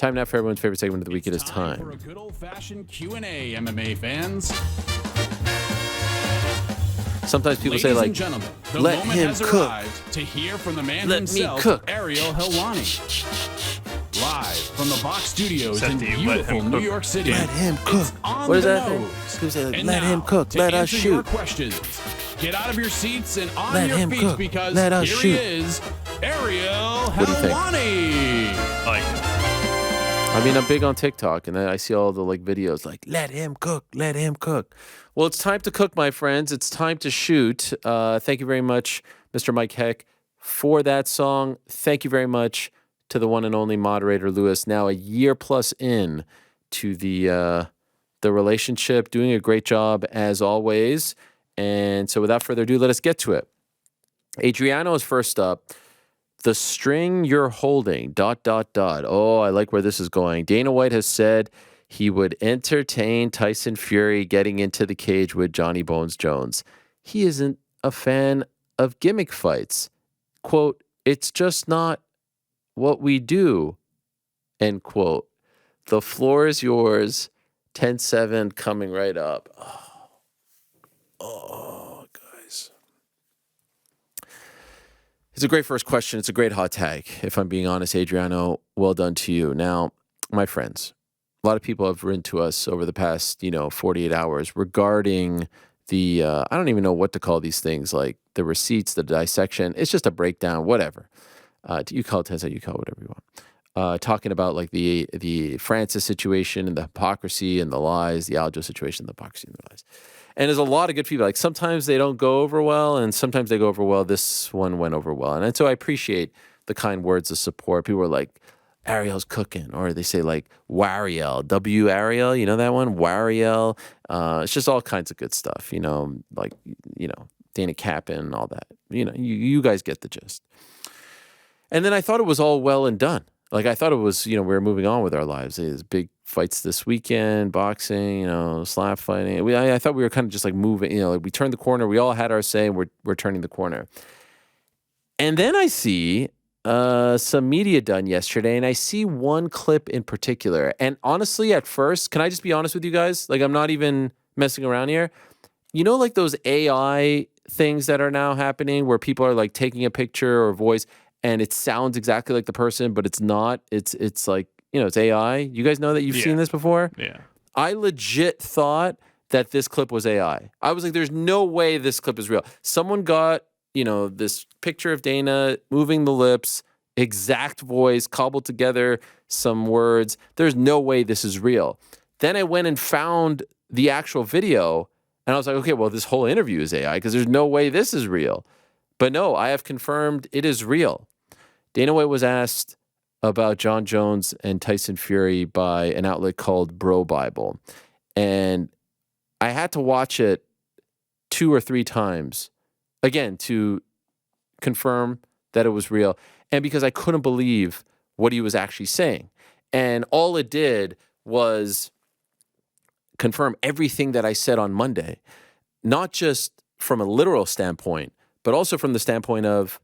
Time now for everyone's favorite segment of the week. It is time time for a good old-fashioned Q&A, MMA fans. Sometimes people Ladies say, like, and gentlemen, the let moment him has cook. arrived to hear from the man Let himself, me cook. Ariel Helwani. Live from the Box Studios in Except beautiful New York City. Let him cook. It's on What is the that nose. thing? People say, like, And let now, him cook. to Let us answer your shoot. questions, get out of your seats and on Let your him feet cook. because Let us here shoot. he is, Ariel What do you think? Helwani. Like, I mean, I'm big on TikTok, and I see all the like videos like, let him cook, let him cook. Well, it's time to cook, my friends. It's time to shoot. Thank you very much, Mr. Mike Heck, for that song. Thank you very much to the one and only moderator, Lewis, now a year plus in to the relationship, doing a great job as always. And so without further ado, let us get to it. Adriano is first up. The string you're holding, ... Oh, I like where this is going. Dana White has said he would entertain Tyson Fury getting into the cage with Johnny Bones Jones. He isn't a fan of gimmick fights. Quote, it's just not what we do, end quote. The floor is yours. 10-7 coming right up. Oh, guys. It's a great first question. It's a great hot tag. If I'm being honest, Adriano, well done to you. Now, my friends, a lot of people have written to us over the past, 48 hours regarding the, I don't even know what to call these things, like the receipts, the dissection. It's just a breakdown, whatever. You call it Tensa, you call it whatever you want. Talking about like the Francis situation and the hypocrisy and the lies, the Aljo situation, the hypocrisy and the lies. And there's a lot of good feedback. Like sometimes they don't go over well, and sometimes they go over well. This one went over well. And so I appreciate the kind words of support. People are like, Ariel's cooking. Or they say like, Wariel, W Ariel, you know that one? Wariel. It's just all kinds of good stuff, like, Dana Kaplan and all that. You guys get the gist. And then I thought it was all well and done. Like I thought it was, we were moving on with our lives. There's big fights this weekend, boxing, slap fighting. I thought we were kind of just like moving, like we turned the corner. We all had our say. We're turning the corner. And then I see some media done yesterday, and I see one clip in particular. And honestly, at first, can I just be honest with you guys? Like I'm not even messing around here. Like those AI things that are now happening where people are like taking a picture or voice and it sounds exactly like the person, but it's not. It's like, it's AI. You guys know that you've seen this before? Yeah. I legit thought that this clip was AI. I was like, there's no way this clip is real. Someone got, this picture of Dana moving the lips, exact voice, cobbled together some words. There's no way this is real. Then I went and found the actual video, and I was like, okay, well, this whole interview is AI because there's no way this is real. But no, I have confirmed it is real. Dana White was asked about Jon Jones and Tyson Fury by an outlet called Bro Bible. And I had to watch it 2 or 3 times, again, to confirm that it was real. And because I couldn't believe what he was actually saying. And all it did was confirm everything that I said on Monday, not just from a literal standpoint, but also from the standpoint of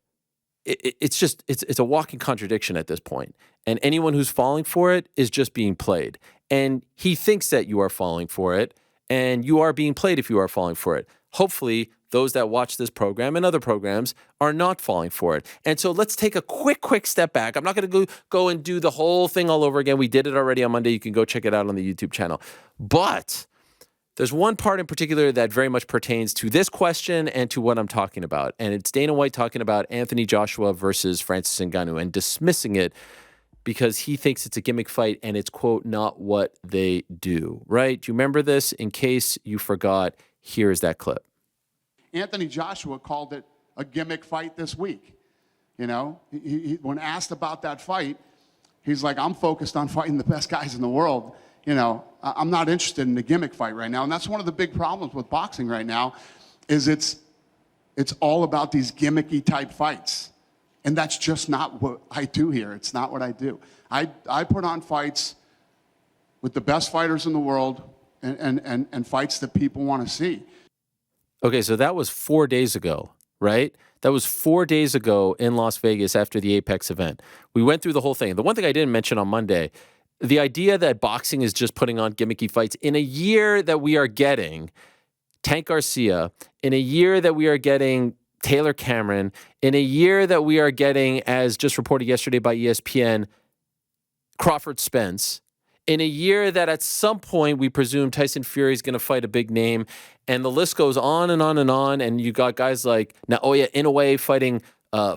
it's a walking contradiction at this point. And anyone who's falling for it is just being played. And he thinks that you are falling for it, and you are being played if you are falling for it. Hopefully, those that watch this program and other programs are not falling for it. And so let's take a quick step back. I'm not going to go and do the whole thing all over again. We did it already on Monday. You can go check it out on the YouTube channel. But there's one part in particular that very much pertains to this question and to what I'm talking about. And it's Dana White talking about Anthony Joshua versus Francis Ngannou and dismissing it because he thinks it's a gimmick fight and it's, quote, not what they do, right? Do you remember this? In case you forgot, here's that clip. Anthony Joshua called it a gimmick fight this week. He, when asked about that fight, he's like, I'm focused on fighting the best guys in the world. I'm not interested in a gimmick fight right now. And that's one of the big problems with boxing right now is it's all about these gimmicky type fights. And that's just not what I do here. It's not what I do. I put on fights with the best fighters in the world and fights that people want to see. Okay, so that was 4 days ago, right? That was 4 days ago in Las Vegas after the Apex event. We went through the whole thing. The one thing I didn't mention on Monday the idea that boxing is just putting on gimmicky fights in a year that we are getting Tank Garcia, in a year that we are getting Taylor Cameron, in a year that we are getting, as just reported yesterday by ESPN, Crawford Spence, in a year that at some point we presume Tyson Fury is going to fight a big name, and the list goes on and on and on, and you got guys like Naoya Inoue fighting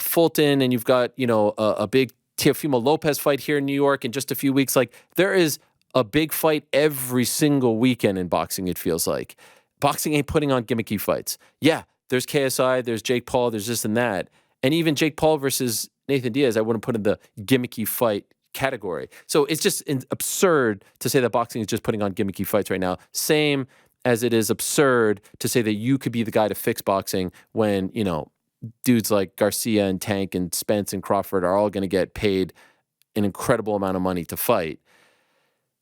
Fulton, and you've got, a big Teofimo Lopez fight here in New York in just a few weeks. Like, there is a big fight every single weekend in boxing, it feels like. Boxing ain't putting on gimmicky fights. Yeah, there's KSI, there's Jake Paul, there's this and that. And even Jake Paul versus Nathan Diaz, I wouldn't put in the gimmicky fight category. So it's just absurd to say that boxing is just putting on gimmicky fights right now. Same as it is absurd to say that you could be the guy to fix boxing when, dudes like Garcia and Tank and Spence and Crawford are all going to get paid an incredible amount of money to fight.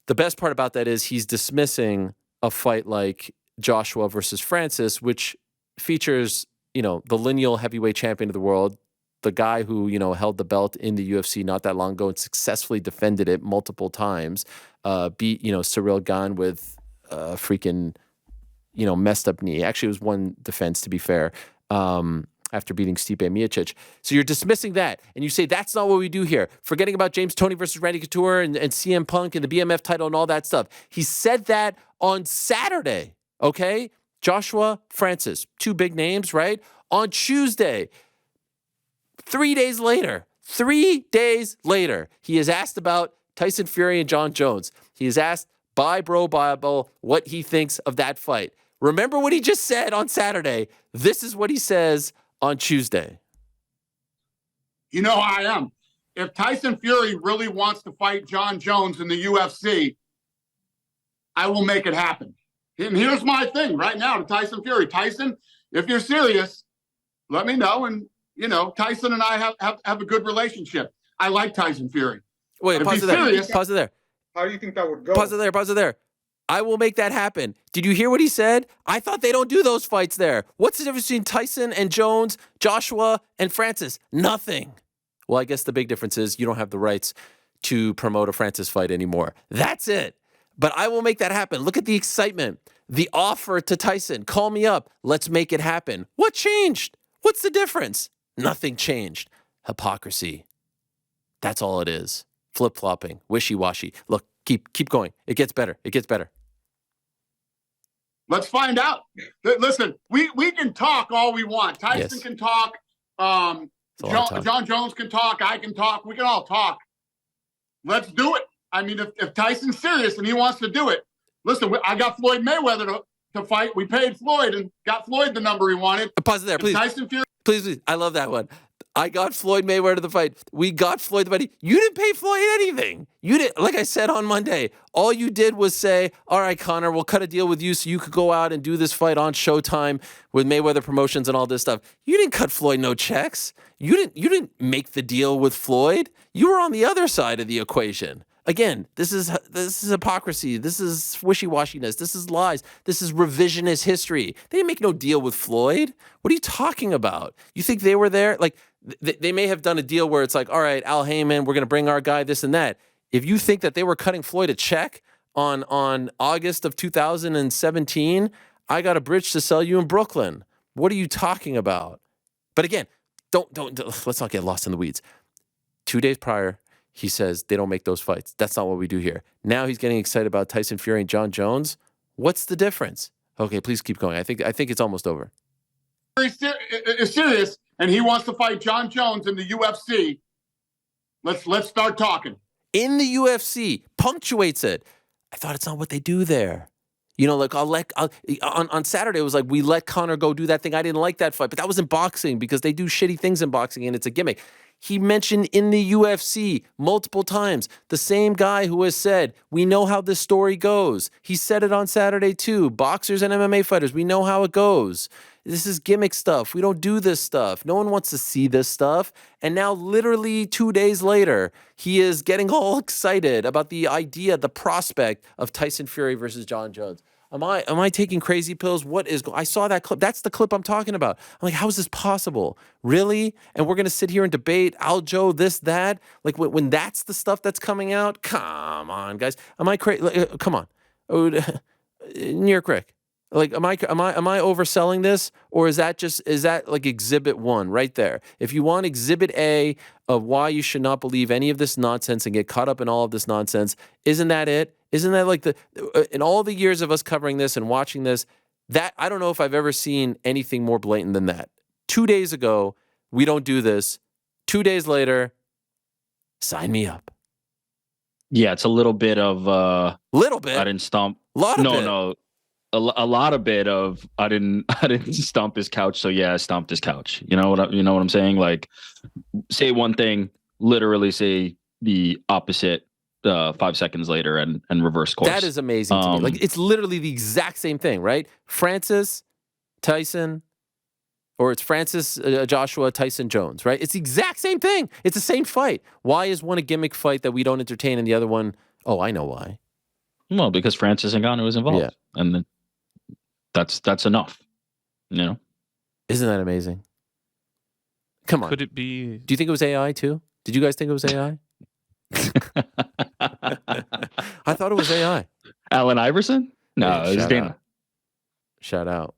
The best part about that is he's dismissing a fight like Joshua versus Francis, which features, the lineal heavyweight champion of the world, the guy who, held the belt in the UFC not that long ago and successfully defended it multiple times, beat, Cyril Gane with a freaking, messed up knee. Actually, it was one defense, to be fair, after beating Stipe Miocic. So you're dismissing that, and you say that's not what we do here. Forgetting about James Toney versus Randy Couture and CM Punk and the BMF title and all that stuff. He said that on Saturday, okay? Joshua, Francis, two big names, right? On Tuesday, 3 days later, he is asked about Tyson Fury and Jon Jones. He is asked by Bro Bible what he thinks of that fight. Remember what he just said on Saturday. This is what he says on Tuesday. You know how I am. If Tyson Fury really wants to fight Jon Jones in the UFC, I will make it happen. And here's my thing right now to Tyson Fury. Tyson, if you're serious, let me know. And, Tyson and I have a good relationship. I like Tyson Fury. Wait, pause it there. How do you think that would go? Pause it there. I will make that happen. Did you hear what he said? I thought they don't do those fights there. What's the difference between Tyson and Jones, Joshua and Francis? Nothing. Well, I guess the big difference is you don't have the rights to promote a Francis fight anymore. That's it. But I will make that happen. Look at the excitement. The offer to Tyson. Call me up. Let's make it happen. What changed? What's the difference? Nothing changed. Hypocrisy. That's all it is. Flip-flopping. Wishy-washy. Look, keep going. It gets better. Let's find out. Listen, we can talk all we want. Tyson can talk. Jon Jones can talk. I can talk. We can all talk. Let's do it. I mean, if Tyson's serious and he wants to do it, listen, I got Floyd Mayweather to fight. We paid Floyd and got Floyd the number he wanted. Pause it there, please. Tyson Fury. Please. I love that one. I got Floyd Mayweather to fight. We got Floyd the fight. You didn't pay Floyd anything. You didn't. Like I said on Monday, all you did was say, all right, Connor, we'll cut a deal with you so you could go out and do this fight on Showtime with Mayweather Promotions and all this stuff. You didn't cut Floyd no checks. You didn't make the deal with Floyd. You were on the other side of the equation. Again, this is hypocrisy. This is wishy-washiness. This is lies. This is revisionist history. They didn't make no deal with Floyd. What are you talking about? You think they were there? Like, they may have done a deal where it's like, all right, Al Heyman, we're going to bring our guy, this and that. If you think that they were cutting Floyd a check on August of 2017, I got a bridge to sell you in Brooklyn. What are you talking about? But again, don't let's not get lost in the weeds. 2 days prior, he says they don't make those fights. That's not what we do here. Now he's getting excited about Tyson Fury and Jon Jones. What's the difference? Okay, please keep going. I think it's almost over. He's serious, and he wants to fight Jon Jones in the UFC. Let's start talking. In the UFC, punctuates it. I thought it's not what they do there. Like on Saturday, it was like, we let Conor go do that thing. I didn't like that fight, but that was in boxing because they do shitty things in boxing and it's a gimmick. He mentioned in the UFC multiple times, the same guy who has said, we know how this story goes. He said it on Saturday too. Boxers and MMA fighters, we know how it goes. This is gimmick stuff. We don't do this stuff. No one wants to see this stuff. And now literally 2 days later, he is getting all excited about the idea, the prospect of Tyson Fury versus Jon Jones. Am I taking crazy pills? I saw that clip. That's the clip I'm talking about. I'm like, how is this possible? Really? And we're gonna sit here and debate Aljo, this, that. Like when that's the stuff that's coming out. Come on, guys. Am I crazy? Come on, New York Rick. Like, am I overselling this, or is that like exhibit 1 right there? If you want exhibit A of why you should not believe any of this nonsense and get caught up in all of this nonsense, isn't that it? Isn't that like in all the years of us covering this and watching this, that I don't know if I've ever seen anything more blatant than that. 2 days ago, we don't do this. 2 days later, sign me up. Yeah, it's a little bit of little bit. I didn't stomp. Lot of no, bit. no. A lot of bit of I didn't stomp his couch, so yeah, I stomped his couch. You know what I'm saying? Like, say one thing, literally say the opposite 5 seconds later, and reverse course. That is amazing to me. Like, it's literally the exact same thing, right? Francis, Tyson, or it's Francis, Joshua, Tyson, Jones, right? It's the exact same thing. It's the same fight. Why is one a gimmick fight that we don't entertain, and the other one? Oh, I know why. Well, because Francis Ngannou was involved, yeah. And then that's enough. You know, isn't that amazing? Come on. Could it be? Do you think it was AI too? Did you guys think it was AI? I thought it was AI. Allen Iverson? No, Yeah, it was Dana. Shout out.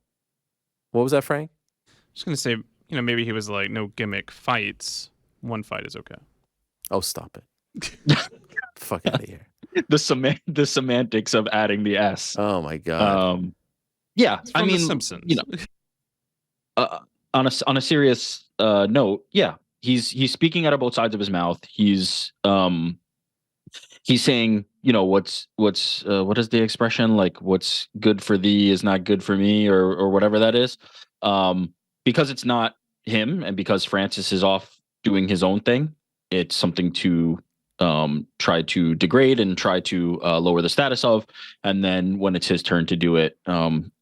What was that, Frank? I was going to say, maybe he was like, no gimmick fights. One fight is okay. Oh, stop it. Fuck out of here. The semantics of adding the S. Oh my god. Yeah, I mean, The Simpsons. On a serious note, yeah, he's speaking out of both sides of his mouth. He's saying, what is the expression, like, what's good for thee is not good for me, or whatever that is, because it's not him, and because Francis is off doing his own thing. It's something to try to degrade and try to lower the status of, and then when it's his turn to do it,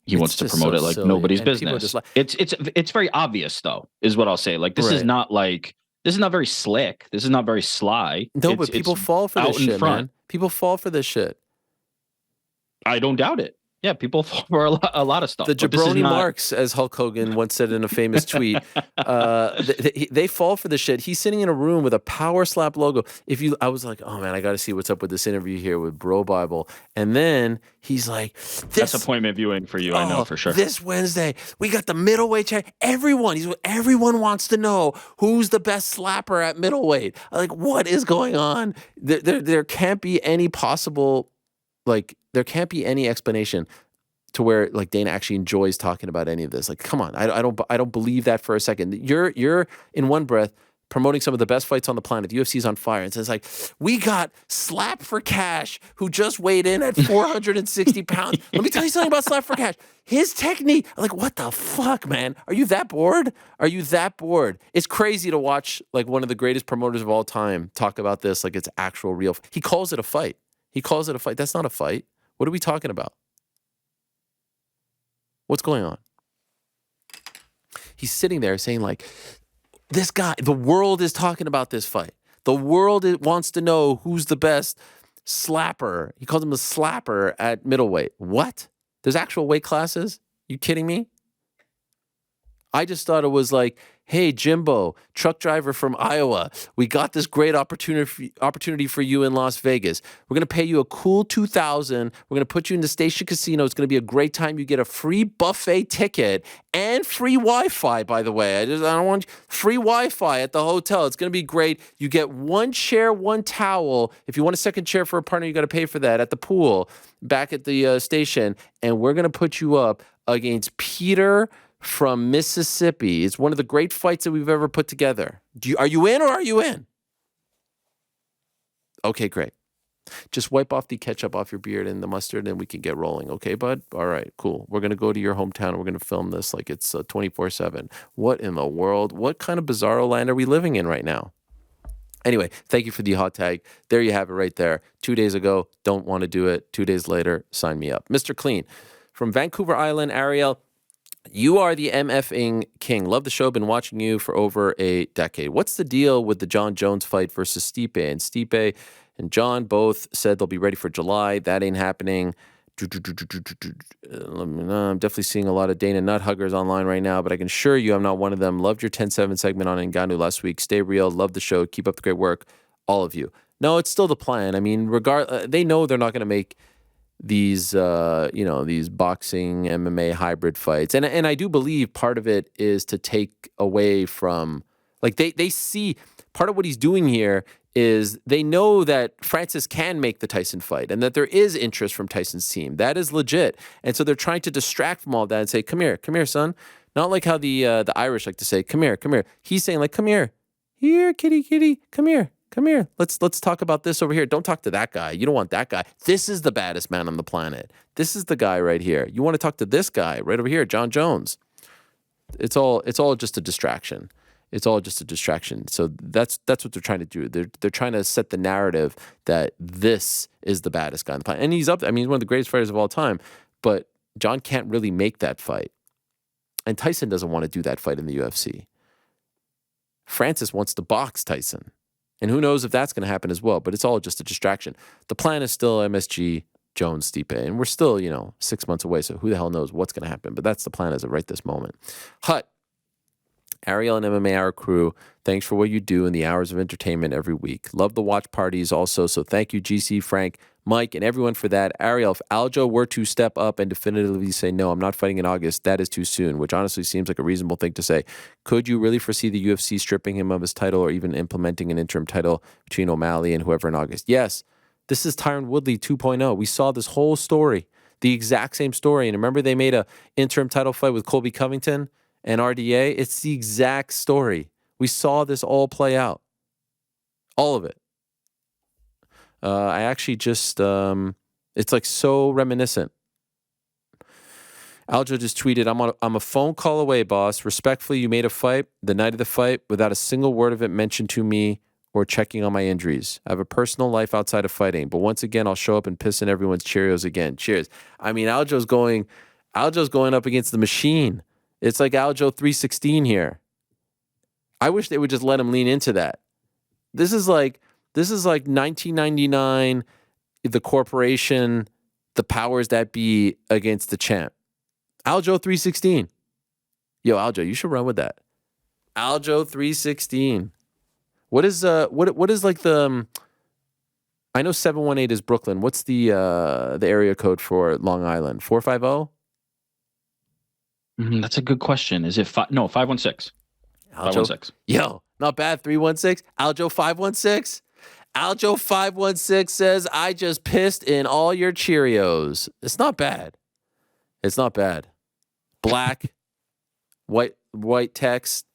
he wants to promote it like silly. Nobody's business. It's very obvious, though, is what I'll say. Like, this is not very slick. This is not very sly. No, but people fall for this shit, man. People fall for this shit. I don't doubt it. Yeah, people fall for a lot of stuff. The jabroni marks, as Hulk Hogan once said in a famous tweet, they fall for this shit. He's sitting in a room with a Power Slap logo. I was like, oh man, I got to see what's up with this interview here with Bro Bible. And then he's like, that's appointment viewing for you. I know for sure. This Wednesday, we got the middleweight check. Everyone wants to know who's the best slapper at middleweight. Like, what is going on? There can't be any possible, like, there can't be any explanation to where, like, Dana actually enjoys talking about any of this. Like, come on, I don't believe that for a second. You're in one breath promoting some of the best fights on the planet. The UFC's on fire, and says, like, we got Slap for Cash, who just weighed in at 460 pounds. Let me tell you something about Slap for Cash. His technique, like, what the fuck, man? Are you that bored? It's crazy to watch, like, one of the greatest promoters of all time talk about this like it's actual real. He calls it a fight. That's not a fight. What are we talking about? What's going on? He's sitting there saying, like, this guy, the world is talking about this fight. The world wants to know who's the best slapper. He calls him a slapper at middleweight. What? There's actual weight classes? You kidding me? I just thought it was like, hey, Jimbo, truck driver from Iowa, we got this great opportunity for you in Las Vegas. We're going to pay you a cool $2,000. We're going to put you in the Station Casino. It's going to be a great time. You get a free buffet ticket and free Wi-Fi, by the way. I don't want free Wi-Fi at the hotel. It's going to be great. You get one chair, one towel. If you want a second chair for a partner, you got to pay for that at the pool back at the station. And we're going to put you up against Peter from Mississippi. It's one of the great fights that we've ever put together. Are you in or are you in? Okay, great. Just wipe off the ketchup off your beard and the mustard and we can get rolling. Okay, bud? All right, cool. We're going to go to your hometown and we're going to film this like it's 24/7. What in the world? What kind of bizarro land are we living in right now? Anyway, thank you for the hot tag. There you have it right there. 2 days ago, don't want to do it. 2 days later, sign me up. Mr. Clean from Vancouver Island, Ariel. You are the MFing king. Love the show. Been watching you for over a decade. What's the deal with the Jon Jones fight versus Stipe? And Stipe and Jon both said they'll be ready for July. That ain't happening. I'm definitely seeing a lot of Dana nut huggers online right now, but I can assure you I'm not one of them. Loved your 10-7 segment on Ngannou last week. Stay real. Love the show. Keep up the great work. All of you. No, it's still the plan. I mean, they know they're not going to make these, these boxing MMA hybrid fights. And I do believe part of it is to take away from, like, they see part of what he's doing here is they know that Francis can make the Tyson fight and that there is interest from Tyson's team. That is legit. And so they're trying to distract from all that and say, come here, son. Not like how the Irish like to say, come here. He's saying, like, come here, kitty, come here. Let's talk about this over here. Don't talk to that guy. You don't want that guy. This is the baddest man on the planet. This is the guy right here. You want to talk to this guy right over here, Jon Jones. It's all just a distraction. It's all just a distraction. So that's what they're trying to do. They're trying to set the narrative that this is the baddest guy on the planet. And he's up. I mean, he's one of the greatest fighters of all time. But Jon can't really make that fight. And Tyson doesn't want to do that fight in the UFC. Francis wants to box Tyson. And who knows if that's going to happen as well. But it's all just a distraction. The plan is still MSG, Jones, Stipe. And we're still, 6 months away. So who the hell knows what's going to happen. But that's the plan as of right this moment. Hut. Ariel and MMA Hour crew, thanks for what you do in the hours of entertainment every week. Love the watch parties also, so thank you, GC, Frank, Mike, and everyone for that. Ariel, if Aljo were to step up and definitively say, no, I'm not fighting in August, that is too soon, which honestly seems like a reasonable thing to say. Could you really foresee the UFC stripping him of his title or even implementing an interim title between O'Malley and whoever in August? Yes, this is Tyron Woodley 2.0. We saw this whole story, the exact same story. And remember they made an interim title fight with Colby Covington and RDA? It's the exact story. We saw this all play out. All of it. I actually just, it's like so reminiscent. Aljo just tweeted, I'm a phone call away, boss. Respectfully, you made a fight the night of the fight without a single word of it mentioned to me or checking on my injuries. I have a personal life outside of fighting, but once again, I'll show up and piss in everyone's Cheerios again. Cheers. I mean, Aljo's going up against the machine. It's like Aljo 316 here. I wish they would just let him lean into that. This is like 1999, the corporation, the powers that be against the champ. Aljo 316. Yo, Aljo, you should run with that. Aljo 316. What is like the I know 718 is Brooklyn. What's the area code for Long Island? 450? That's a good question. Is it 516? 516. Yo, not bad. 316. Aljo 516. Aljo 516 says, I just pissed in all your Cheerios. It's not bad. It's not bad. Black, white text.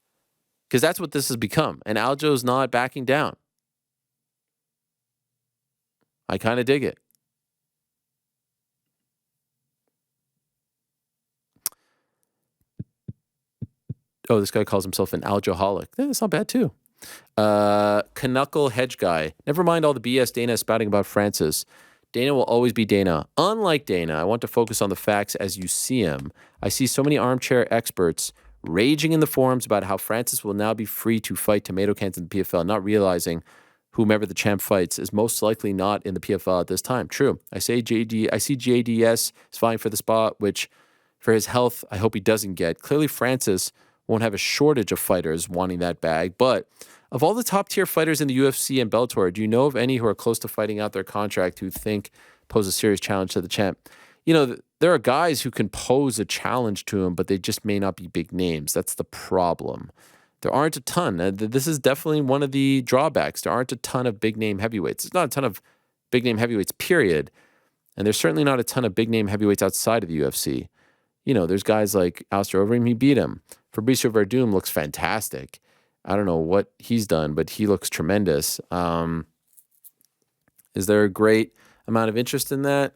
Because that's what this has become. And Aljo's not backing down. I kind of dig it. Oh, this guy calls himself an aljoholic. That's not bad, too. Knuckle Hedge Guy. Never mind all the BS Dana is spouting about Francis. Dana will always be Dana. Unlike Dana, I want to focus on the facts as you see them. I see so many armchair experts raging in the forums about how Francis will now be free to fight tomato cans in the PFL, not realizing whomever the champ fights is most likely not in the PFL at this time. True. I see JDS is vying for the spot, which for his health, I hope he doesn't get. Clearly, Francis won't have a shortage of fighters wanting that bag. But of all the top-tier fighters in the UFC and Bellator, do you know of any who are close to fighting out their contract who think pose a serious challenge to the champ? There are guys who can pose a challenge to him, but they just may not be big names. That's the problem. There aren't a ton. This is definitely one of the drawbacks. There aren't a ton of big-name heavyweights. There's not a ton of big-name heavyweights, period. And there's certainly not a ton of big-name heavyweights outside of the UFC. There's guys like Alistair Overeem, he beat him. Fabricio Verdum looks fantastic. I don't know what he's done, but he looks tremendous. Is there a great amount of interest in that?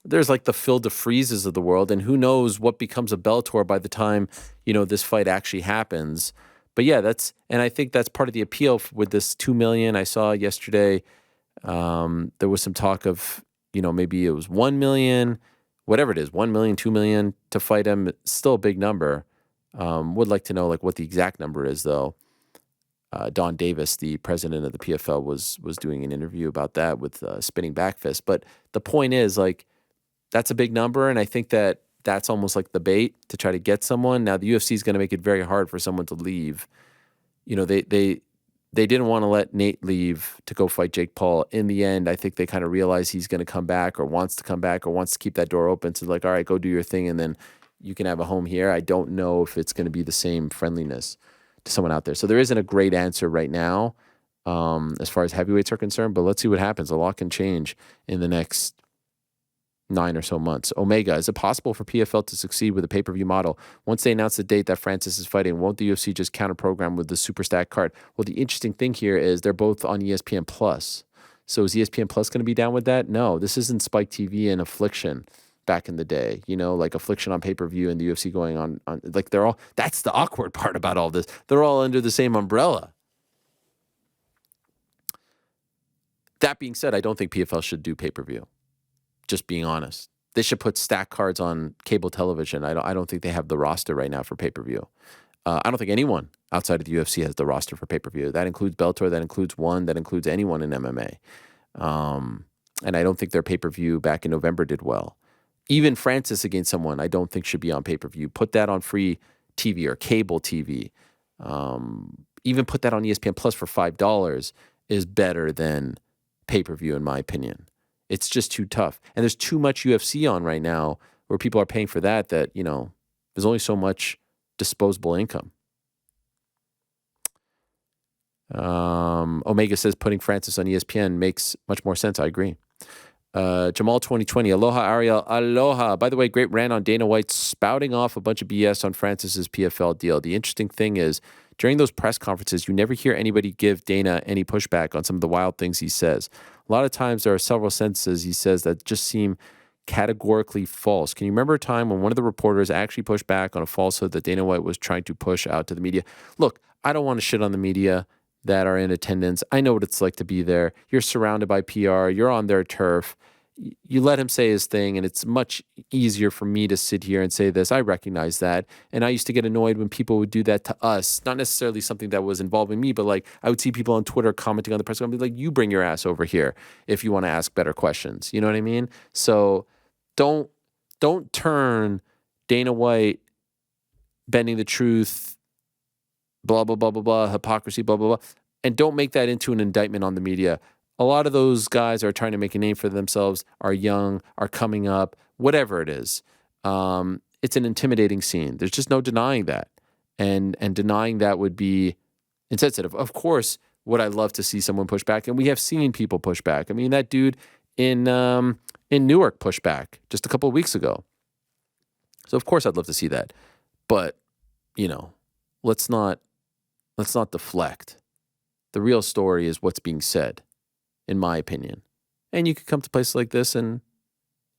There's like the Phil DeFreezes of the world, and who knows what becomes of Bellator by the time, this fight actually happens. But yeah, I think that's part of the appeal with this 2 million. I saw yesterday, there was some talk of, maybe it was 1 million, whatever it is, 1 million, 2 million to fight him. It's still a big number. Would like to know like what the exact number is though. Don Davis, the president of the PFL, was doing an interview about that with Spinning Back Fist. But the point is, like, that's a big number, and I think that's almost like the bait to try to get someone. Now, the UFC is going to make it very hard for someone to leave. You know, they didn't want to let Nate leave to go fight Jake Paul. In the end, I think they kind of realize he's going to come back or wants to come back or wants to keep that door open. So, like, all right, go do your thing, and then you can have a home here. I don't know if it's going to be the same friendliness to someone out there. So there isn't a great answer right now as far as heavyweights are concerned, but let's see what happens. A lot can change in the next 9 or so months. Omega, is it possible for PFL to succeed with a pay-per-view model? Once they announce the date that Francis is fighting, won't the UFC just counter-program with the super stack card? Well, the interesting thing here is they're both on ESPN Plus. So is ESPN Plus going to be down with that? No, this isn't Spike TV and Affliction back in the day, you know, like Affliction on pay-per-view and the UFC going on like they're all, that's the awkward part about all this. They're all under the same umbrella. That being said, I don't think PFL should do pay-per-view. Just being honest. They should put stack cards on cable television. I don't think they have the roster right now for pay-per-view. I don't think anyone outside of the UFC has the roster for pay-per-view. That includes Bellator, that includes ONE, that includes anyone in MMA. And I don't think their pay-per-view back in November did well. Even Francis against someone I don't think should be on pay-per-view. Put that on free TV or cable TV. Even put that on ESPN Plus for $5 is better than pay-per-view in my opinion. It's just too tough. And there's too much UFC on right now where people are paying for that, you know, there's only so much disposable income. Omega says putting Francis on ESPN makes much more sense. I agree. Jamal 2020, aloha Ariel, aloha. By the way, great rant on Dana White spouting off a bunch of BS on Francis's PFL deal. The interesting thing is, during those press conferences, you never hear anybody give Dana any pushback on some of the wild things he says. A lot of times there are several sentences he says that just seem categorically false. Can you remember a time when one of the reporters actually pushed back on a falsehood that Dana White was trying to push out to the media? Look, I don't want to shit on the media that are in attendance. I know what it's like to be there. You're surrounded by PR. You're on their turf. You let him say his thing, and it's much easier for me to sit here and say this. I recognize that. And I used to get annoyed when people would do that to us. Not necessarily something that was involving me, but like I would see people on Twitter commenting on the press conference, like, you bring your ass over here if you want to ask better questions. You know what I mean? So don't turn Dana White bending the truth, blah, blah, blah, blah, blah, hypocrisy, blah, blah, blah. And don't make that into an indictment on the media. A lot of those guys are trying to make a name for themselves, are young, are coming up, whatever it is. It's an intimidating scene. There's just no denying that. And denying that would be insensitive. Of course, would I love to see someone push back? And we have seen people push back. I mean, that dude in Newark pushed back just a couple of weeks ago. So of course I'd love to see that. But, you know, let's not deflect. The real story is what's being said, in my opinion. And you could come to places like this and,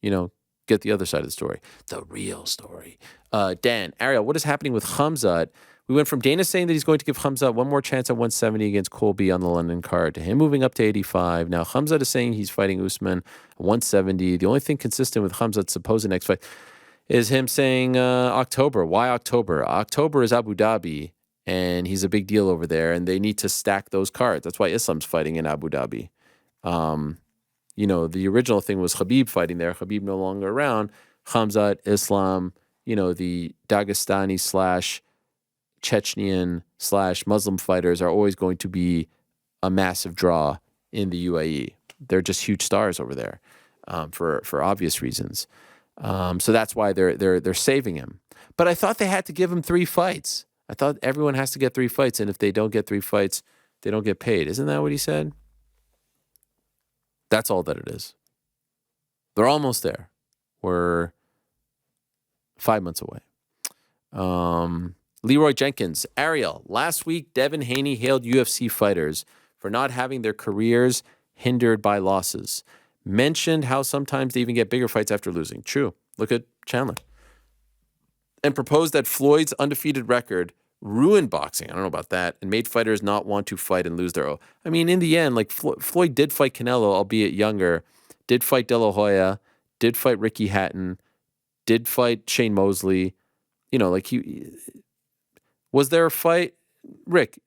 you know, get the other side of the story. The real story. Dan, Ariel, what is happening with Khamzat? We went from Dana saying that he's going to give Khamzat one more chance at 170 against Colby on the London card to him moving up to 85. Now Khamzat is saying he's fighting Usman at 170. The only thing consistent with Khamzat's supposed next fight is him saying October. Why October? October is Abu Dhabi, and he's a big deal over there, and they need to stack those cards. That's why Islam's fighting in Abu Dhabi. You know, the original thing was Khabib fighting there. Khabib no longer around. Khamzat, Islam, you know, the Dagestani / Chechenian / Muslim fighters are always going to be a massive draw in the UAE. They're just huge stars over there for obvious reasons. So that's why they're saving him. But I thought they had to give him 3 fights. I thought everyone has to get 3 fights, and if they don't get 3 fights, they don't get paid. Isn't that what he said? That's all that it is. They're almost there. We're 5 months away. Leroy Jenkins, Ariel, last week Devin Haney hailed UFC fighters for not having their careers hindered by losses. Mentioned how sometimes they even get bigger fights after losing. True. Look at Chandler. And proposed that Floyd's undefeated record ruined boxing. I don't know about that. And made fighters not want to fight and lose their own. I mean, in the end, like Floyd did fight Canelo, albeit younger, did fight De La Hoya, did fight Ricky Hatton, did fight Shane Mosley. You know, like was there a fight? Rick,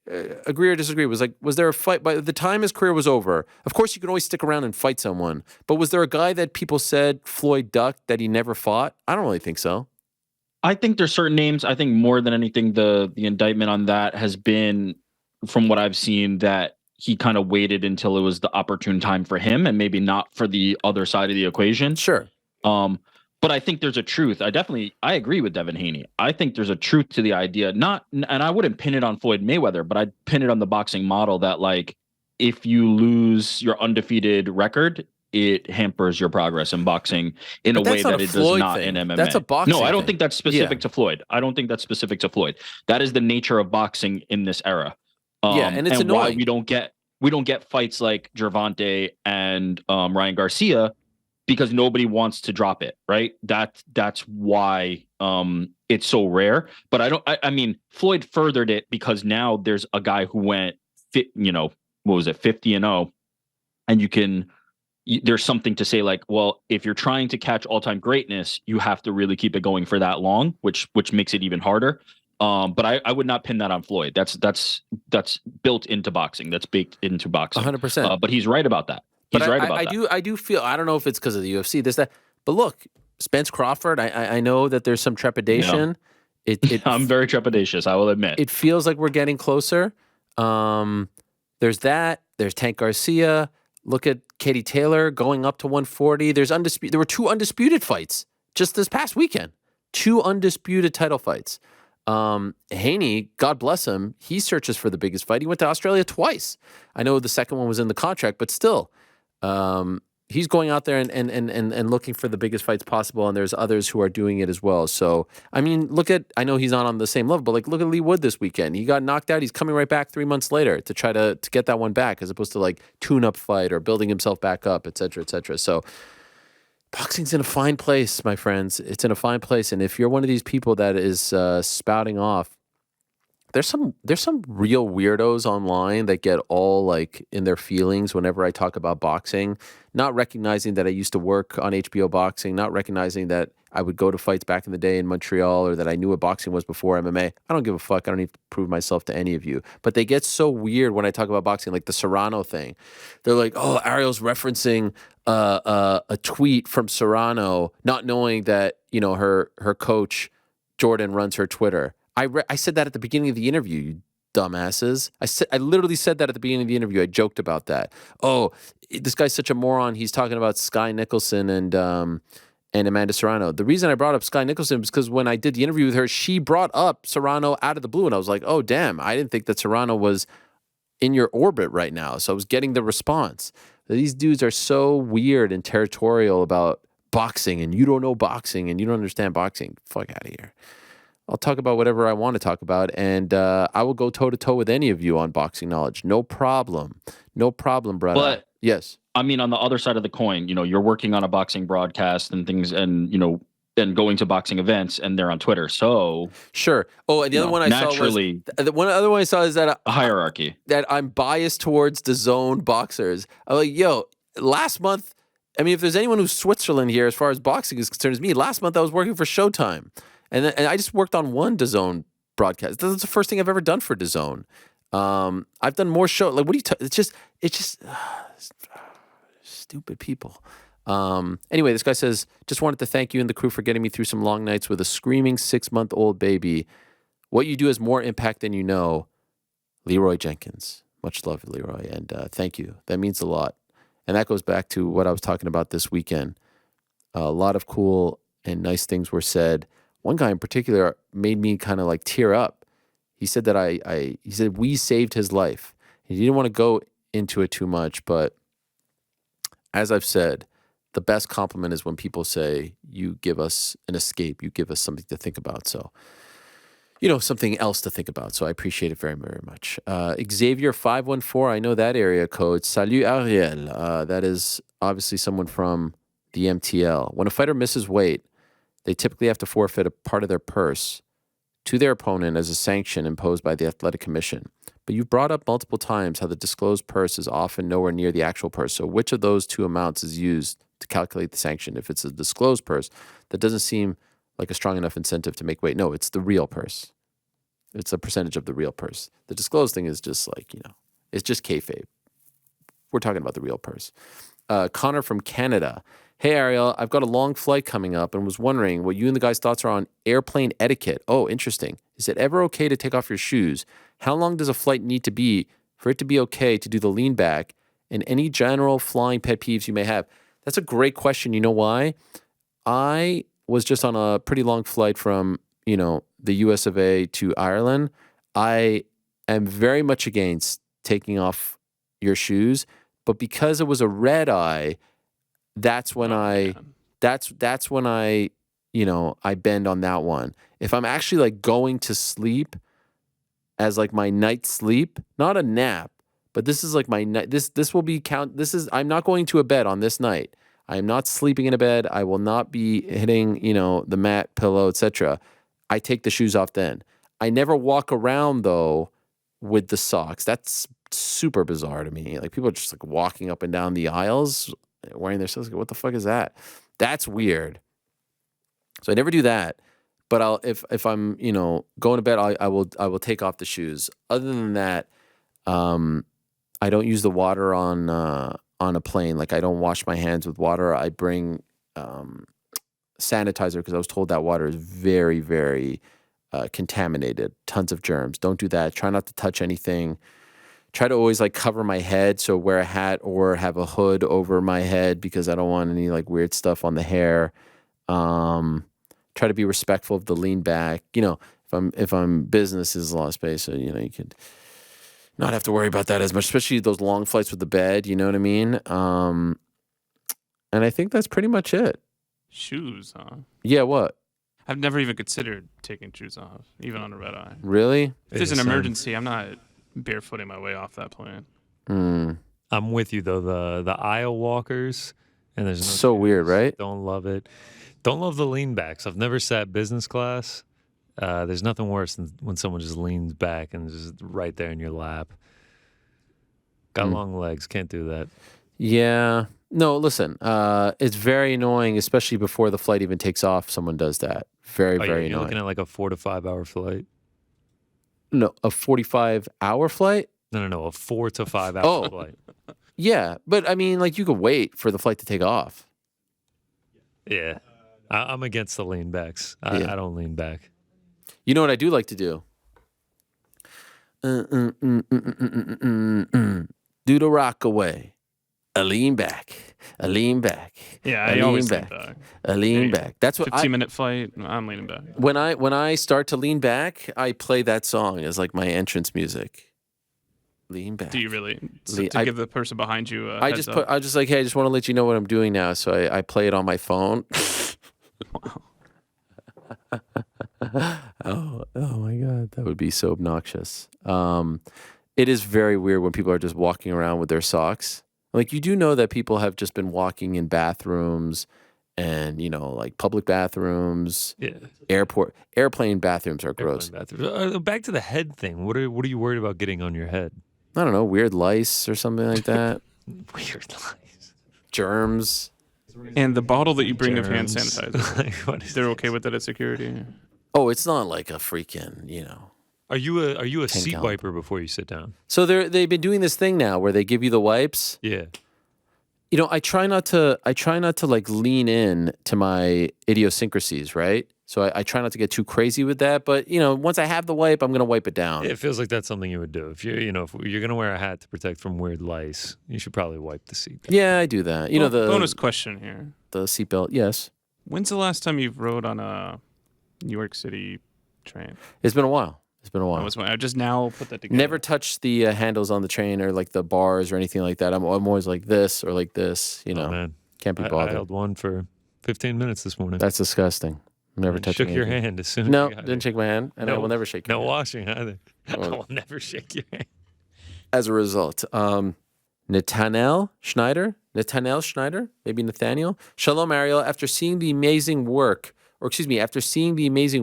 agree or disagree? Was there a fight by the time his career was over? Of course, you can always stick around and fight someone, but was there a guy that people said Floyd ducked that he never fought? I don't really think so. I think there's certain names. I think more than anything, the indictment on that has been, from what I've seen, that he kind of waited until it was the opportune time for him, and maybe not for the other side of the equation. Sure. But I think there's a truth. I agree with Devin Haney. I think there's a truth to the idea, and I wouldn't pin it on Floyd Mayweather, but I'd pin it on the boxing model that, like, if you lose your undefeated record, it hampers your progress in boxing in a way that it does not in MMA. That's a boxing No, I don't thing. think that's specific to Floyd. I don't think that's specific to Floyd. That is the nature of boxing in this era. And it's annoying. Why we don't get fights like Gervonta and Ryan Garcia, because nobody wants to drop it, right? That's why it's so rare. But I mean, Floyd furthered it because now there's a guy who went, 50-0, and there's something to say, like, well, if you're trying to catch all-time greatness, you have to really keep it going for that long, which makes it even harder. But I would not pin that on Floyd. That's built into boxing. That's baked into boxing. 100%. But he's right about that. He's right about that. I do feel, I don't know if it's because of the UFC, this, that, but look, Spence Crawford, I know that there's some trepidation. Yeah. I'm very trepidatious, I will admit. It feels like we're getting closer. There's that. There's Tank Garcia. Look at Katie Taylor going up to 140. There were 2 undisputed fights just this past weekend. 2 undisputed title fights. Haney, God bless him, he searches for the biggest fight. He went to Australia twice. I know the second one was in the contract, but still, he's going out there and looking for the biggest fights possible, and there's others who are doing it as well. So, I mean, I know he's not on the same level, but, like, look at Lee Wood this weekend. He got knocked out. He's coming right back 3 months later to try to get that one back, as opposed to, like, tune-up fight or building himself back up, et cetera, et cetera. So, boxing's in a fine place, my friends. It's in a fine place. And if you're one of these people that is spouting off, there's some real weirdos online that get all, like, in their feelings whenever I talk about boxing, not recognizing that I used to work on HBO Boxing, not recognizing that I would go to fights back in the day in Montreal, or that I knew what boxing was before MMA. I don't give a fuck. I don't need to prove myself to any of you. But they get so weird when I talk about boxing, like the Serrano thing. They're like, oh, Ariel's referencing a tweet from Serrano, not knowing that, her coach, Jordan, runs her Twitter. I said that at the beginning of the interview, you dumbasses. I literally said that at the beginning of the interview. I joked about that. Oh, this guy's such a moron. He's talking about Sky Nicholson and Amanda Serrano. The reason I brought up Sky Nicholson was because when I did the interview with her, she brought up Serrano out of the blue, and I was like, oh, damn, I didn't think that Serrano was in your orbit right now. So I was getting the response. These dudes are so weird and territorial about boxing, and you don't know boxing, and you don't understand boxing. Fuck out of here. I'll talk about whatever I want to talk about, and I will go toe-to-toe with any of you on boxing knowledge. No problem. No problem, brother. But, yes. I mean, on the other side of the coin, you're working on a boxing broadcast and things, and, and going to boxing events, and they're on Twitter, so... Sure. Oh, and the other one I saw was... The other one I saw is that... a hierarchy. That I'm biased towards the zone boxers. I'm like, yo, last month... I mean, if there's anyone who's Switzerland here as far as boxing is concerned, it's me. Last month I was working for Showtime. And I just worked on one DAZN broadcast. That's the first thing I've ever done for DAZN. I've done more show. Like, what do you? It's just stupid people. Anyway, this guy says, just wanted to thank you and the crew for getting me through some long nights with a screaming 6-month-old baby. What you do has more impact than you know. Leroy Jenkins. Much love, Leroy, and thank you. That means a lot. And that goes back to what I was talking about this weekend. A lot of cool and nice things were said. One guy in particular made me kind of like tear up. He said that he said we saved his life. He didn't want to go into it too much, but as I've said, the best compliment is when people say, you give us an escape, you give us something to think about. So, something else to think about. So I appreciate it very, very much. Xavier 514, I know that area code. Salut Ariel. That is obviously someone from the MTL. When a fighter misses weight, they typically have to forfeit a part of their purse to their opponent as a sanction imposed by the athletic commission. But you've brought up multiple times how the disclosed purse is often nowhere near the actual purse. So which of those two amounts is used to calculate the sanction? If it's a disclosed purse, that doesn't seem like a strong enough incentive to make weight. No, it's the real purse. It's a percentage of the real purse. The disclosed thing is just like, it's just kayfabe. We're talking about the real purse. Connor from Canada. Hey, Ariel, I've got a long flight coming up and was wondering what you and the guys' thoughts are on airplane etiquette. Oh, interesting. Is it ever okay to take off your shoes? How long does a flight need to be for it to be okay to do the lean back? And any general flying pet peeves you may have? That's a great question. You know why? I was just on a pretty long flight from, the US of A to Ireland. I am very much against taking off your shoes, but because it was a red eye, that's when I bend on that one. If I'm actually like going to sleep as like my night sleep, not a nap, but this is like my night. This will be count. I'm not going to a bed on this night. I am not sleeping in a bed. I will not be hitting, the mat, pillow, etc. I take the shoes off then. I never walk around though with the socks. That's super bizarre to me. Like people are just like walking up and down the aisles wearing their socks. What the fuck is that? That's weird. So I never do that. But if I'm going to bed, I will take off the shoes. Other than that, I don't use the water on a plane. Like I don't wash my hands with water. I bring sanitizer because I was told that water is very, very contaminated. Tons of germs. Don't do that. Try not to touch anything. Try to always like cover my head. So wear a hat or have a hood over my head because I don't want any like weird stuff on the hair. Try to be respectful of the lean back. If I'm business is a lot of space, so you could not have to worry about that as much, especially those long flights with the bed. You know what I mean? And I think that's pretty much it. Shoes, huh? Yeah. What? I've never even considered taking shoes off, even on a red eye. Really? If there's an emergency, I'm not barefooting my way off that plane. I'm with you though. The aisle walkers, and there's no so shoes. Weird, right? Don't love it. Don't love the lean backs. I've never sat business class. There's nothing worse than when someone just leans back and is just right there in your lap. Got long legs, can't do that. Yeah. No, listen. It's very annoying, especially before the flight even takes off. Someone does that. Very, very You're annoying. looking at like a 4 to 5 hour flight. No, a 45-hour flight. No, a 4 to 5 hour flight. Yeah, but I mean, like you could wait for the flight to take off. Yeah, I'm against the lean backs. I don't lean back. You know what I do like to do? Do the rock away. A lean back. A lean back. Yeah, a I always lean lean back. A lean back. That's what 15-minute flight, I'm leaning back. When I start to lean back, I play that song as like my entrance music. Lean back. Do you really? To give the person behind you a I heads just up? like, hey, I just want to let you know what I'm doing now. So I play it on my phone. Oh my God, that would be so obnoxious. It is very weird when people are just walking around with their socks. Like you do know that people have just been walking in bathrooms and, like public bathrooms, airplane bathrooms are gross. Back to the head thing. What are you worried about getting on your head? I don't know, weird lice or something like that. Weird lice. Germs. And the bottle that you bring of hand Germs. sanitizer, they're okay with that at security? Oh, it's not like a freaking, Are you a seat gallon. wiper before you sit down? So they've been doing this thing now where they give you the wipes. Yeah. I try not to like lean in to my idiosyncrasies, right? So I try not to get too crazy with that. But once I have the wipe, I'm gonna wipe it down. It feels like that's something you would do. If if you're gonna wear a hat to protect from weird lice, you should probably wipe the seat. Yeah, I do that. Well, the bonus question here. the seatbelt. Yes, When's the last time you've rode on a New York City train? it's been a while. I just now put that together. Never touch the handles on the train or like the bars or anything like that. I'm always like this or like this. Oh, man. Can't be I bothered. held one for 15 minutes this morning. That's disgusting. Never And touching shook your anything. hand as soon as No, you got didn't here. shake my hand, and I will never shake your No hand. washing either. I will never shake your hand. As a result, Nathaniel Schneider, maybe Nathaniel. Shalom, Ariel. After seeing the amazing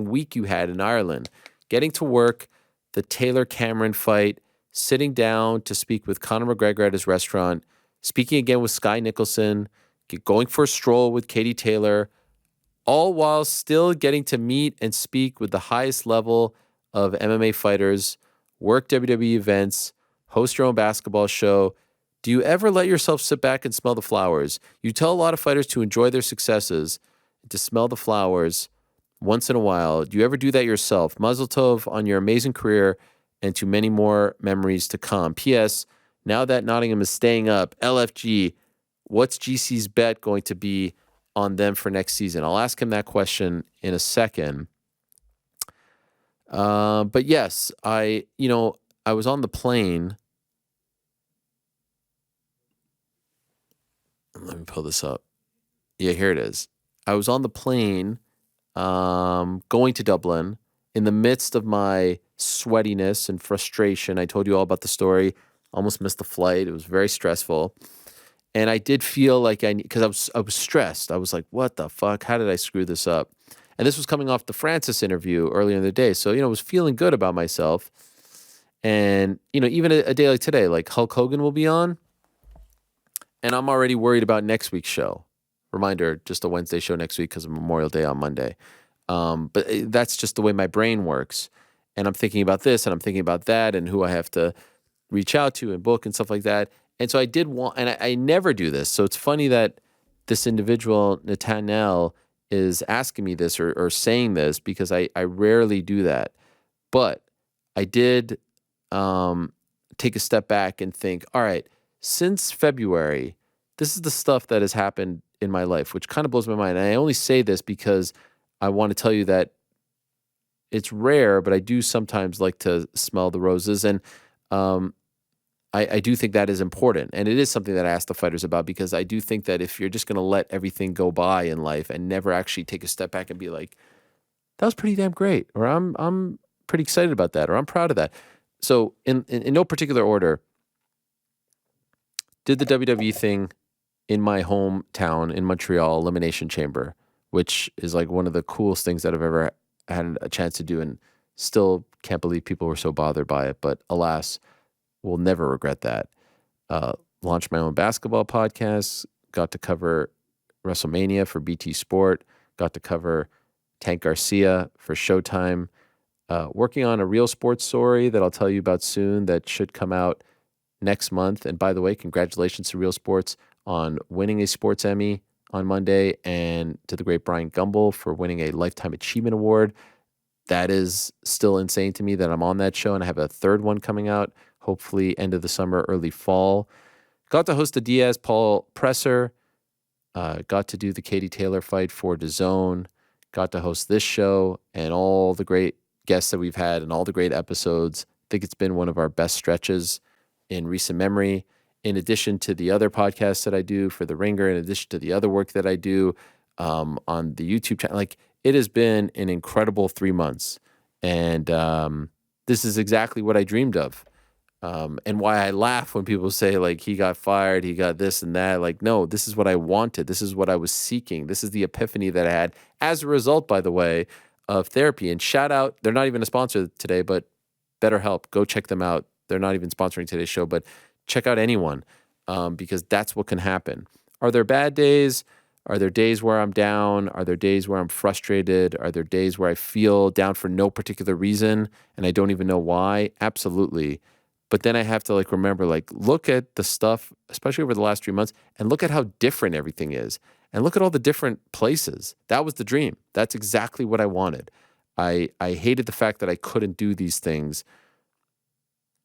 week you had in Ireland, getting to work, the Taylor Cameron fight, sitting down to speak with Conor McGregor at his restaurant, speaking again with Sky Nicholson, going for a stroll with Katie Taylor, all while still getting to meet and speak with the highest level of MMA fighters, work WWE events, host your own basketball show. Do you ever let yourself sit back and smell the flowers? You tell a lot of fighters to enjoy their successes, to smell the flowers once in a while. Do you ever do that yourself? Mazel tov on your amazing career and to many more memories to come. P.S. Now that Nottingham is staying up, LFG, what's GC's bet going to be on them for next season? I'll ask him that question in a second. But yes, I was on the plane. Let me pull this up. Yeah, here it is. I was on the plane going to Dublin in the midst of my sweatiness and frustration. I told you all about the story. Almost missed the flight. It was very stressful. And I did feel like because I was stressed. I was like, what the fuck? How did I screw this up? And this was coming off the Francis interview earlier in the day. So, I was feeling good about myself. And, even a day like today, like Hulk Hogan will be on. And I'm already worried about next week's show. Reminder, just a Wednesday show next week because of Memorial Day on Monday. But that's just the way my brain works. And I'm thinking about this and I'm thinking about that and who I have to reach out to and book and stuff like that. And so I did want, and I never do this. So it's funny that this individual, Nathaniel, is asking me this or saying this because I rarely do that. But I did take a step back and think, all right, since February, this is the stuff that has happened in my life, which kind of blows my mind. And I only say this because I want to tell you that it's rare, but I do sometimes like to smell the roses. And I do think that is important. And it is something that I ask the fighters about because I do think that if you're just going to let everything go by in life and never actually take a step back and be like, that was pretty damn great, or I'm pretty excited about that, or I'm proud of that. So in no particular order, did the WWE thing in my hometown in Montreal, Elimination Chamber, which is like one of the coolest things that I've ever had a chance to do, and still can't believe people were so bothered by it. But alas, will never regret that. Launched my own basketball podcast, got to cover WrestleMania for BT Sport, got to cover Tank Garcia for Showtime, working on a real sports story that I'll tell you about soon that should come out next month. And by the way, congratulations to Real Sports on winning a Sports Emmy on Monday, and to the great Brian Gumbel for winning a Lifetime Achievement Award. That is still insane to me that I'm on that show, and I have a third one coming out, hopefully end of the summer, early fall. Got to host the Diaz-Paul presser. Got to do the Katie Taylor fight for DAZN. Got to host this show and all the great guests that we've had and all the great episodes. I think it's been one of our best stretches in recent memory. In addition to the other podcasts that I do for The Ringer, in addition to the other work that I do on the YouTube channel, like it has been an incredible 3 months. And this is exactly what I dreamed of. And why I laugh when people say like he got fired, he got this and that. Like, no, this is what I wanted. This is what I was seeking. This is the epiphany that I had as a result, by the way, of therapy. And shout out, they're not even a sponsor today, but BetterHelp, go check them out. They're not even sponsoring today's show, but check out anyone because that's what can happen. Are there bad days? Are there days where I'm down? Are there days where I'm frustrated? Are there days where I feel down for no particular reason and I don't even know why? Absolutely. But then I have to like remember, like, look at the stuff, especially over the last 3 months, and look at how different everything is. And look at all the different places. That was the dream. That's exactly what I wanted. I hated the fact that I couldn't do these things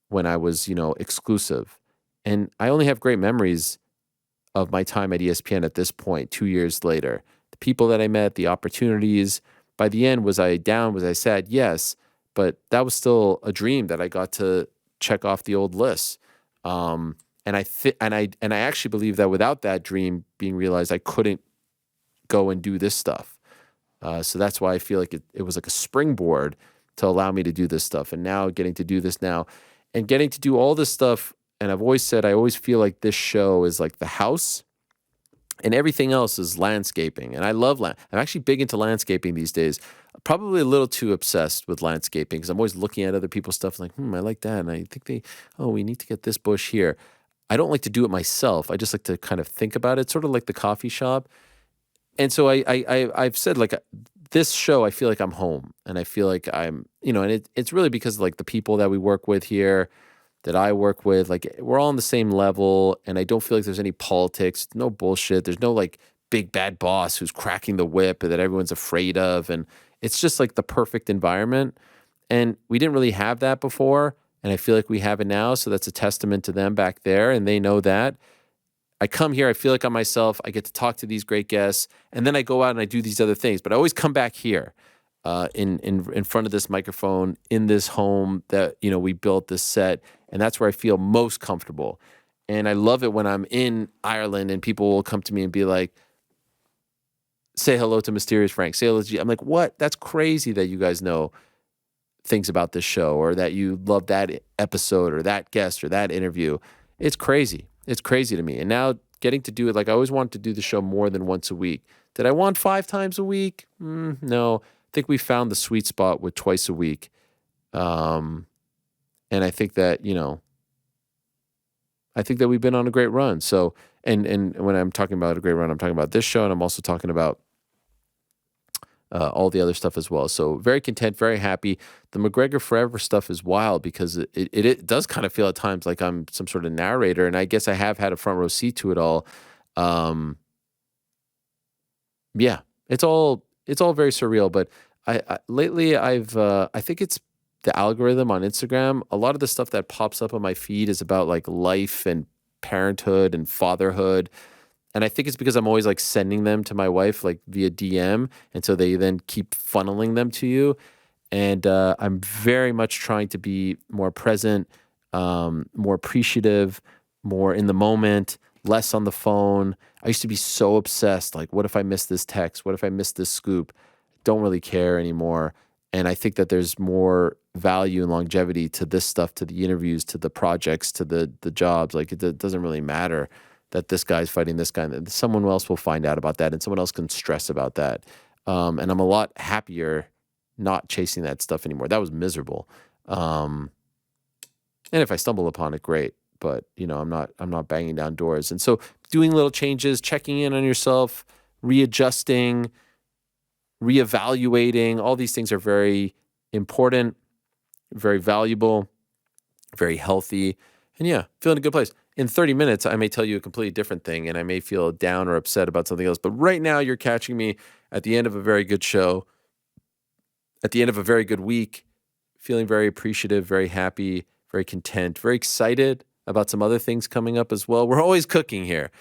when I was, exclusive. And I only have great memories of my time at ESPN at this point, 2 years later. The people that I met, the opportunities. By the end, was I down? Was I sad? Yes. But that was still a dream that I got to check off the old list. And I actually believe that without that dream being realized, I couldn't go and do this stuff. So that's why I feel like it was like a springboard to allow me to do this stuff. And now getting to do this now and getting to do all this stuff. And I've always said, I always feel like this show is like the house and everything else is landscaping. And I love I'm actually big into landscaping these days. Probably a little too obsessed with landscaping because I'm always looking at other people's stuff like, I like that. And I think we need to get this bush here. I don't like to do it myself. I just like to kind of think about it, sort of like the coffee shop. And so I've said like this show, I feel like I'm home, and I feel like I'm, and it's really because like the people that we work with here, that I work with, like we're all on the same level, and I don't feel like there's any politics, no bullshit. There's no like big bad boss who's cracking the whip that everyone's afraid of, and it's just like the perfect environment. And we didn't really have that before, and I feel like we have it now. So that's a testament to them back there, and they know that. I come here, I feel like I'm myself. I get to talk to these great guests, and then I go out and I do these other things. But I always come back here, in front of this microphone, in this home that we built, this set, and that's where I feel most comfortable. And I love it when I'm in Ireland and people will come to me and be like, "Say hello to Mysterious Frank. Say hello to G." I'm like, "What? That's crazy that you guys know things about this show, or that you love that episode or that guest or that interview." It's crazy. It's crazy to me. And now getting to do it, like I always wanted to do the show more than once a week. Did I want 5 times a week? No. I think we found the sweet spot with twice a week. And I think that, we've been on a great run. So, and when I'm talking about a great run, I'm talking about this show, and I'm also talking about all the other stuff as well. So very content, very happy. The McGregor Forever stuff is wild because it does kind of feel at times like I'm some sort of narrator, and I guess I have had a front row seat to it all. Yeah, it's all very surreal. But I lately I think it's the algorithm on Instagram. A lot of the stuff that pops up on my feed is about like life and parenthood and fatherhood. And I think it's because I'm always like sending them to my wife like via DM. And so they then keep funneling them to you. And I'm very much trying to be more present, more appreciative, more in the moment, less on the phone. I used to be so obsessed. Like, what if I miss this text? What if I miss this scoop? Don't really care anymore. And I think that there's more value and longevity to this stuff, to the interviews, to the projects, to the jobs. Like, it doesn't really matter that this guy's fighting this guy. Someone else will find out about that, and someone else can stress about that. And I'm a lot happier not chasing that stuff anymore. That was miserable. And if I stumble upon it, great. But I'm not banging down doors. And so doing little changes, checking in on yourself, readjusting, reevaluating, all these things are very important, very valuable, very healthy. And yeah, feeling in a good place. In 30 minutes, I may tell you a completely different thing, and I may feel down or upset about something else. But right now, you're catching me at the end of a very good show, at the end of a very good week, feeling very appreciative, very happy, very content, very excited about some other things coming up as well. We're always cooking here.